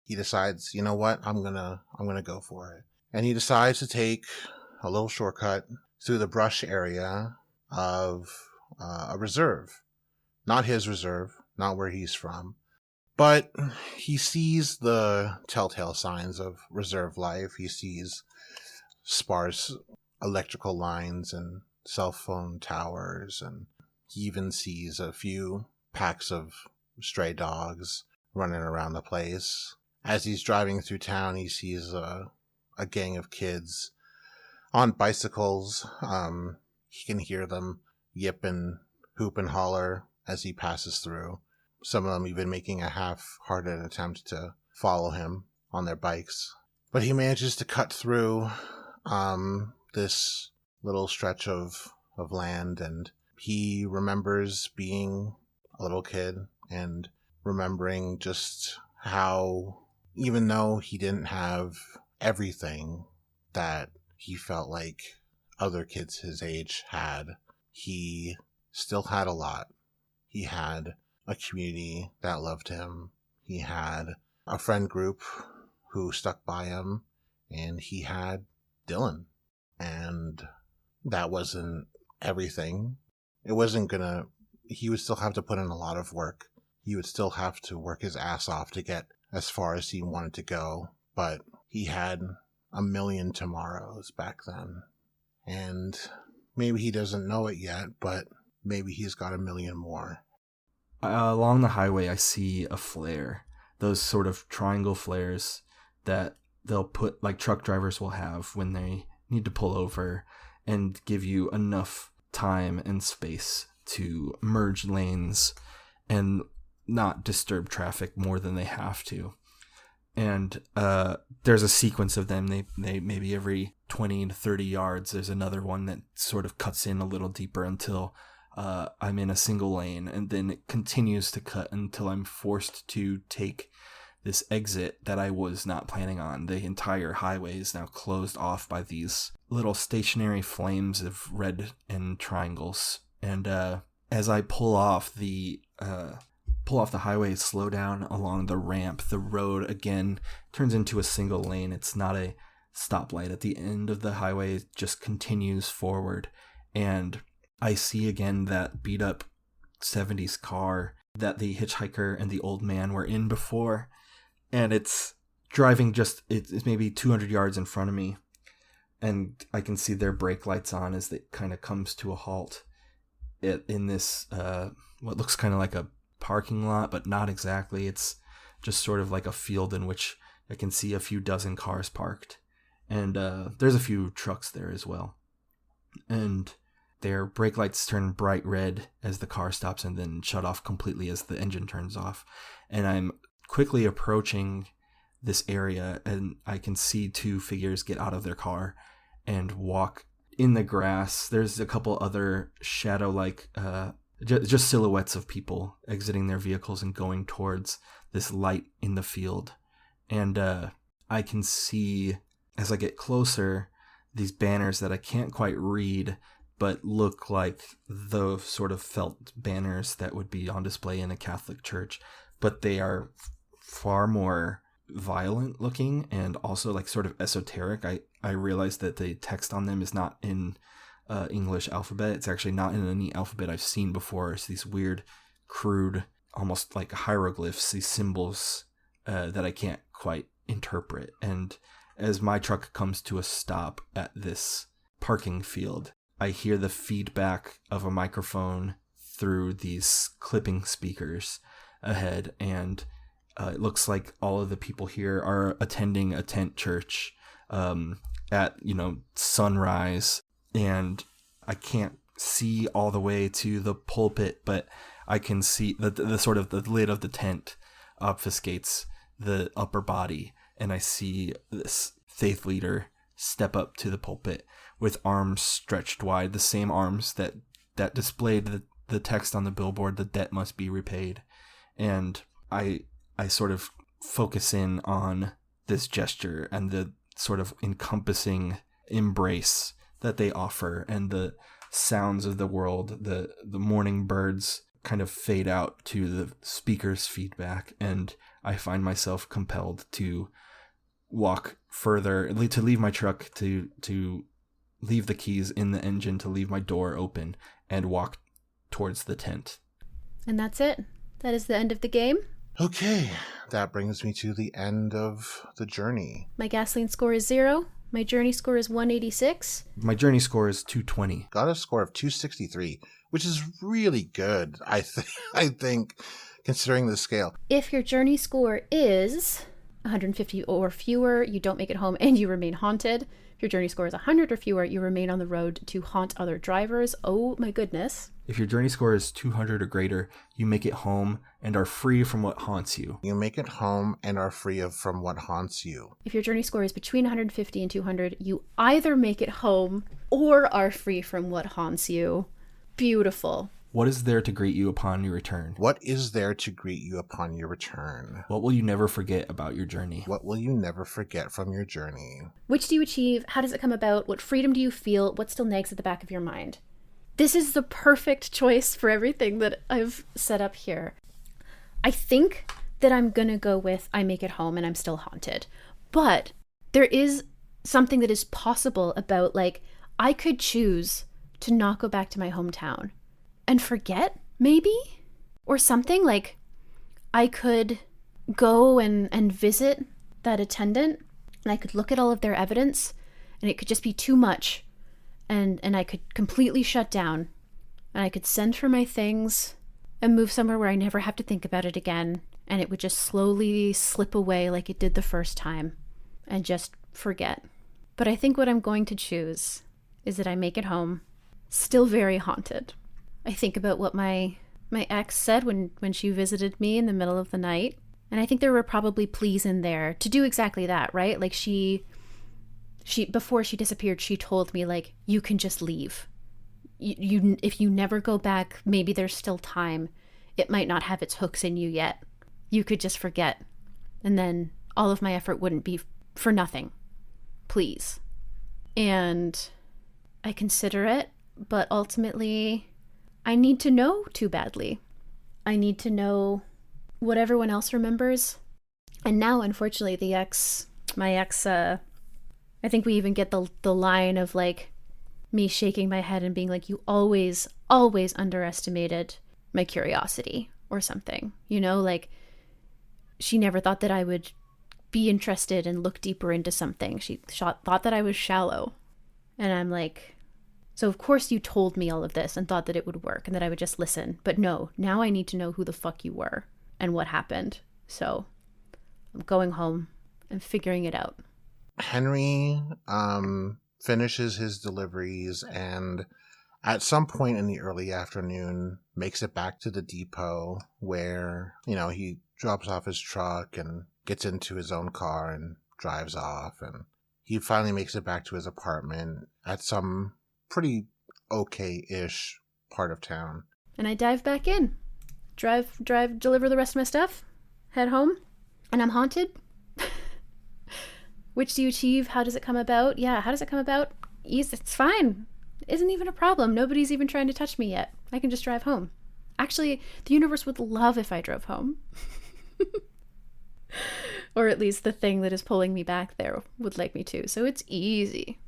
he decides, you know what, I'm gonna go for it. And he decides to take a little shortcut through the brush area of a reserve. Not his reserve, not where he's from. But he sees the telltale signs of reserve life. He sees sparse electrical lines and cell phone towers, and he even sees a few packs of stray dogs running around the place. As he's driving through town, he sees a gang of kids on bicycles. He can hear them yip and hoop and holler as he passes through. Some of them even making a half-hearted attempt to follow him on their bikes. But he manages to cut through this little stretch of land, and he remembers being a little kid and remembering just how, even though he didn't have everything that he felt like other kids his age had, he still had a lot. He had a community that loved him. He had a friend group who stuck by him, and he had Dylan. And that wasn't everything. It wasn't gonna, he would still have to put in a lot of work. He would still have to work his ass off to get as far as he wanted to go. But he had a million tomorrows back then. And maybe he doesn't know it yet, but maybe he's got a million more. Along the highway, I see a flare. Those sort of triangle flares that they'll put, like truck drivers will have when they need to pull over and give you enough time and space to merge lanes and not disturb traffic more than they have to. And there's a sequence of them. They maybe every 20 to 30 yards, there's another one that sort of cuts in a little deeper until I'm in a single lane, and then it continues to cut until I'm forced to take this exit that I was not planning on. The entire highway is now closed off by these little stationary flames of red and triangles. And as I pull off the highway, slow down along the ramp, the road again turns into a single lane. It's not a stoplight at the end of the highway. It just continues forward. And I see again that beat up 70s car that the hitchhiker and the old man were in before. And it's driving it's maybe 200 yards in front of me. And I can see their brake lights on as it kind of comes to a halt in this, what looks kind of like a parking lot, but not exactly. It's just sort of like a field in which I can see a few dozen cars parked. And there's a few trucks there as well. And their brake lights turn bright red as the car stops and then shut off completely as the engine turns off. And I'm quickly approaching this area, and I can see two figures get out of their car and walk in the grass. There's a couple other shadow-like, just silhouettes of people exiting their vehicles and going towards this light in the field. And I can see, as I get closer, these banners that I can't quite read, but look like the sort of felt banners that would be on display in a Catholic church. But they are far more violent looking and also like sort of esoteric. I realized that the text on them is not in English alphabet. It's actually not in any alphabet I've seen before. It's these weird, crude, almost like hieroglyphs, these symbols that I can't quite interpret. And as my truck comes to a stop at this parking field, I hear the feedback of a microphone through these clipping speakers ahead, and it looks like all of the people here are attending a tent church at sunrise, and I can't see all the way to the pulpit, but I can see the sort of the lid of the tent obfuscates the upper body, and I see this faith leader step up to the pulpit with arms stretched wide, the same arms that displayed the text on the billboard, "The debt must be repaid." And I sort of focus in on this gesture and the sort of encompassing embrace that they offer, and the sounds of the world, the morning birds kind of fade out to the speaker's feedback, and I find myself compelled to walk further, to leave my truck, to leave the keys in the engine, to leave my door open, and walk towards the tent. And that's it. That is the end of the game. Okay, that brings me to the end of the journey. My gasoline score is 0. My journey score is 186. My journey score is 220. Got a score of 263, which is really good. I think considering the scale. If your journey score is 150 or fewer, you don't make it home and you remain haunted. If your journey score is 100 or fewer, you remain on the road to haunt other drivers. Oh my goodness. If your journey score is 200 or greater, you make it home and are free from what haunts you. You make it home and are free from what haunts you. If your journey score is between 150 and 200, you either make it home or are free from what haunts you. Beautiful. What is there to greet you upon your return? What is there to greet you upon your return? What will you never forget about your journey? What will you never forget from your journey? Which do you achieve? How does it come about? What freedom do you feel? What still nags at the back of your mind? This is the perfect choice for everything that I've set up here. I think that I'm gonna go with I make it home and I'm still haunted. But there is something that is possible about, like, I could choose to not go back to my hometown and forget, maybe? Or something. Like, I could go and visit that attendant and I could look at all of their evidence and it could just be too much. And I could completely shut down. And I could send for my things and move somewhere where I never have to think about it again. And it would just slowly slip away like it did the first time. And just forget. But I think what I'm going to choose is that I make it home, still very haunted. I think about what my ex said when she visited me in the middle of the night. And I think there were probably pleas in there to do exactly that, right? Like she before she disappeared, she told me, like, you can just leave. You if you never go back, maybe there's still time. It might not have its hooks in you yet. You could just forget. And then all of my effort wouldn't be for nothing. Please. And I consider it, but ultimately I need to know too badly. I need to know what everyone else remembers. And now, unfortunately, my ex, I think we even get the line of, like, me shaking my head and being like, you always underestimated my curiosity or something. You know, like, she never thought that I would be interested and look deeper into something. She thought that I was shallow. And I'm like, so of course you told me all of this and thought that it would work and that I would just listen. But no, now I need to know who the fuck you were and what happened. So I'm going home and figuring it out. Henry finishes his deliveries and at some point in the early afternoon makes it back to the depot where, you know, he drops off his truck and gets into his own car and drives off. And he finally makes it back to his apartment at some pretty okay-ish part of town. And I dive back in, drive, deliver the rest of my stuff, head home, and I'm haunted. Which do you achieve? How does it come about? Yeah, how does it come about? It's fine. It isn't even a problem. Nobody's even trying to touch me yet. I can just drive home. Actually, the universe would love if I drove home. Or at least the thing that is pulling me back there would like me to. So it's easy.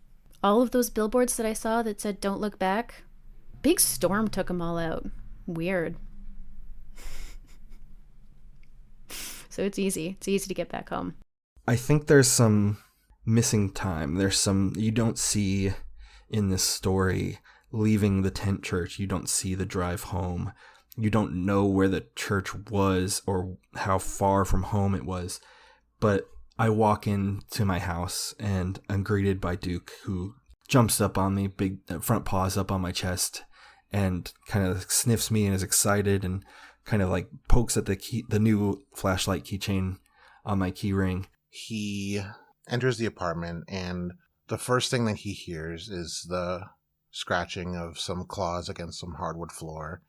All of those billboards that I saw that said, don't look back, big storm took them all out. Weird. So it's easy. It's easy to get back home. I think there's some missing time. There's some you don't see in this story. Leaving the tent church, you don't see the drive home. You don't know where the church was or how far from home it was. But I walk into my house and I'm greeted by Duke, who jumps up on me, big front paws up on my chest, and kind of sniffs me and is excited and kind of like pokes at the new flashlight keychain on my key ring. He enters the apartment and the first thing that he hears is the scratching of some claws against some hardwood floor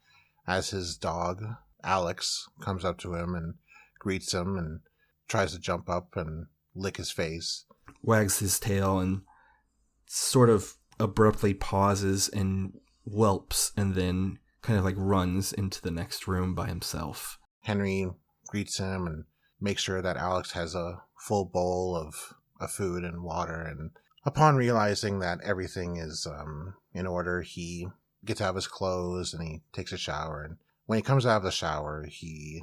as his dog, Alex, comes up to him and greets him and tries to jump up and lick his face. Wags his tail and sort of abruptly pauses and whelps and then kind of like runs into the next room by himself. Henry greets him and makes sure that Alex has a full bowl of food and water, and upon realizing that everything is in order, he gets out of his clothes and he takes a shower. And when he comes out of the shower, he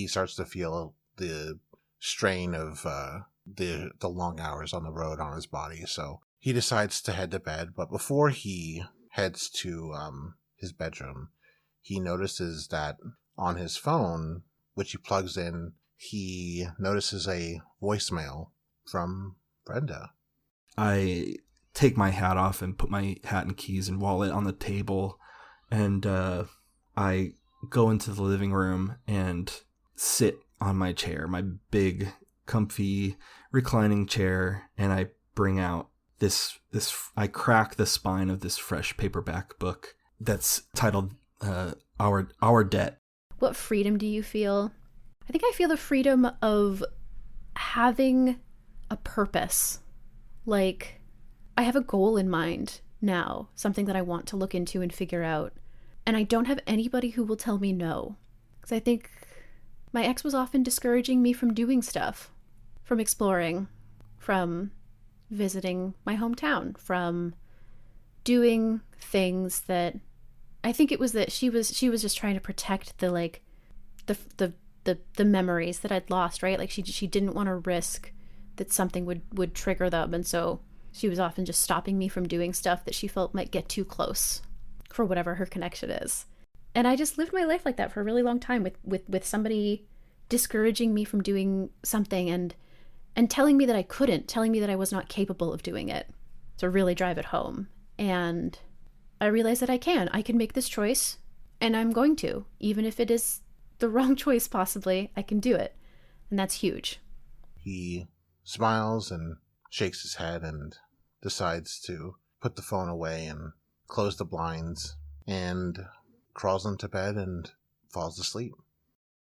starts to feel the strain of the long hours on the road on his body. So he decides to head to bed. But before he heads to his bedroom, he notices that on his phone which he plugs in, he notices a voicemail from Brenda. I take my hat off and put my hat and keys and wallet on the table, and I go into the living room and sit on my chair, my big, comfy, reclining chair, and I bring out this I crack the spine of this fresh paperback book that's titled Our Debt. What freedom do you feel? I think I feel the freedom of having a purpose. Like, I have a goal in mind now, something that I want to look into and figure out. And I don't have anybody who will tell me no. Because I think my ex was often discouraging me from doing stuff, from exploring, from visiting my hometown, from doing things that I think it was that she was just trying to protect the memories that I'd lost, right? Like she didn't want to risk that something would trigger them, and so she was often just stopping me from doing stuff that she felt might get too close for whatever her connection is. And I just lived my life like that for a really long time with somebody discouraging me from doing something and telling me that I couldn't, telling me that I was not capable of doing it, to really drive it home. And I realized that I can make this choice, and I'm going to, even if it is the wrong choice possibly, I can do it. And that's huge. He smiles and shakes his head and decides to put the phone away and close the blinds and crawls into bed and falls asleep.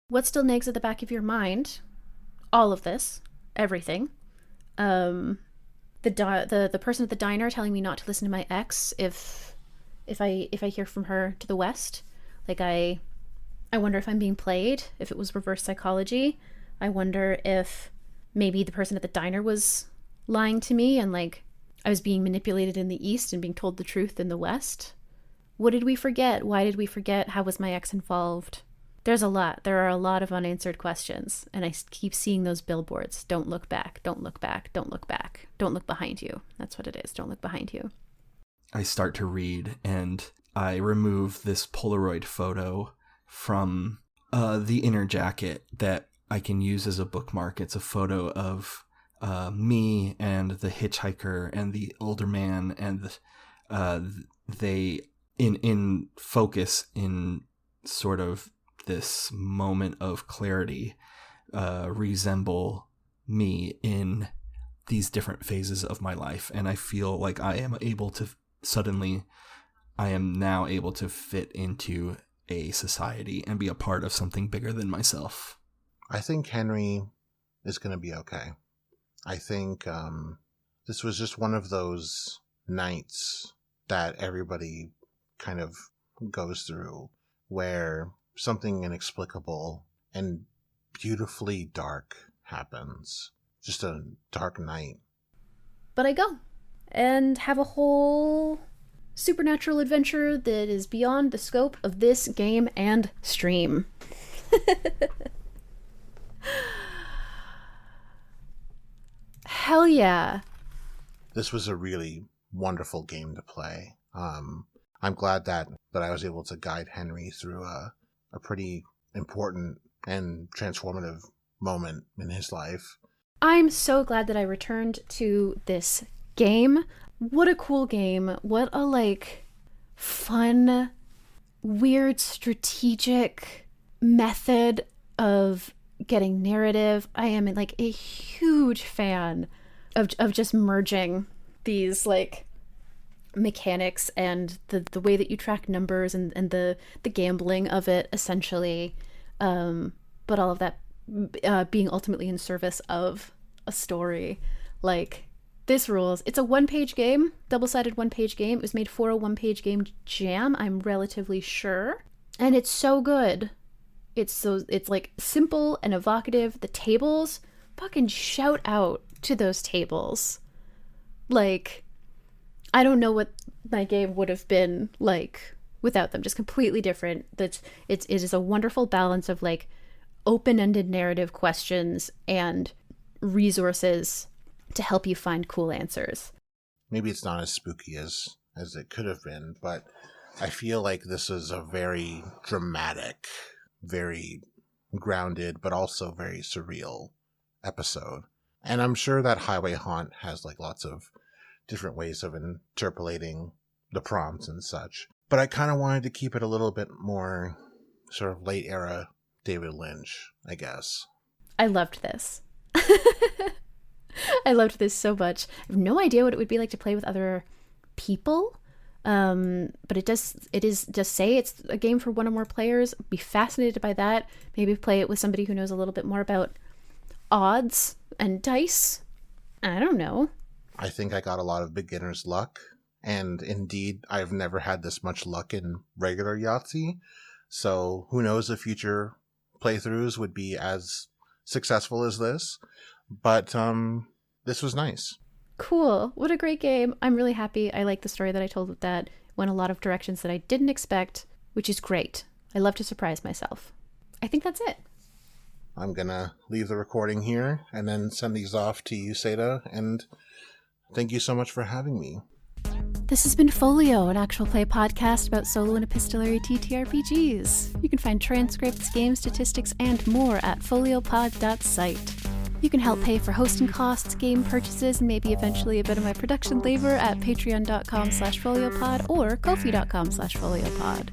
What still nags at the back of your mind, all of this, everything, the person at the diner telling me not to listen to my ex if I hear from her to the west. Like, I wonder if I'm being played, if it was reverse psychology. I wonder if maybe the person at the diner was lying to me and like I was being manipulated in the east and being told the truth in the west. What did we forget? Why did we forget? How was my ex involved? There are a lot of unanswered questions, and I keep seeing those billboards. Don't look back, don't look back, don't look back. Don't look behind you. That's what it is. Don't look behind you. I start to read, and I remove this Polaroid photo from the inner jacket that I can use as a bookmark. It's a photo of me and the hitchhiker and the older man, and they in focus in sort of this moment of clarity resemble me in these different phases of my life. And I feel like I am now able to fit into a society and be a part of something bigger than myself. I think Henry is going to be okay. I think this was just one of those nights that everybody kind of goes through where something inexplicable and beautifully dark happens. Just a dark night. But I go and have a whole supernatural adventure that is beyond the scope of this game and stream. Hell yeah. This was a really wonderful game to play. I'm glad that I was able to guide Henry through a pretty important and transformative moment in his life. I'm so glad that I returned to this game. What a cool game. What a fun, weird, strategic method of getting narrative. I am a huge fan of just merging these mechanics and the way that you track numbers and the gambling of it, essentially, but all of that being ultimately in service of a story. This rules. It's a one-page game, double-sided one-page game. It was made for a one-page game jam, I'm relatively sure, and it's so good. It's simple and evocative. The tables, fucking shout out to those tables. I don't know what my game would have been like without them. Just completely different. It is a wonderful balance of open-ended narrative questions and resources to help you find cool answers. Maybe it's not as spooky as it could have been, but I feel like this is a very dramatic, very grounded but also very surreal episode. And I'm sure that Highway Haunt has like lots of different ways of interpolating the prompts and such. But I kind of wanted to keep it a little bit more sort of late era David Lynch, I guess. I loved this. I loved this so much. I have no idea what it would be like to play with other people. But it is just say it's a game for one or more players. Be fascinated by that. Maybe play it with somebody who knows a little bit more about odds and dice. I don't know. I think I got a lot of beginner's luck. And indeed, I've never had this much luck in regular Yahtzee. So who knows if future playthroughs would be as successful as this. But this was nice. Cool. What a great game. I'm really happy. I like the story that I told with that. Went a lot of directions that I didn't expect, which is great. I love to surprise myself. I think that's it. I'm going to leave the recording here and then send these off to you, Satah. And thank you so much for having me. This has been Folio, an actual play podcast about solo and epistolary TTRPGs. You can find transcripts, game statistics, and more at foliopod.site. You can help pay for hosting costs, game purchases, and maybe eventually a bit of my production labor at patreon.com/foliopod or ko-fi.com/foliopod.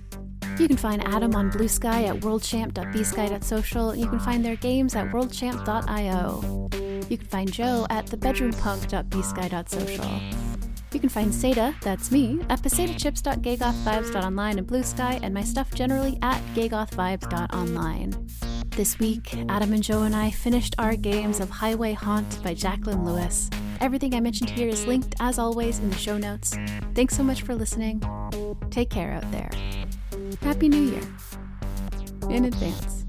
You can find Adam on bluesky at worldchamp.bsky.social, and you can find their games at worldchamp.io. You can find Joe at thebedroompunk.bsky.social. You can find Satah, that's me, at posetachips.gaygothvibes.online and Bluesky, and my stuff generally at gaygothvibes.online. This week, Adam and Joe and I finished our games of Highway Haunt by Jacqueline Lewis. Everything I mentioned here is linked, as always, in the show notes. Thanks so much for listening. Take care out there. Happy New Year. In advance.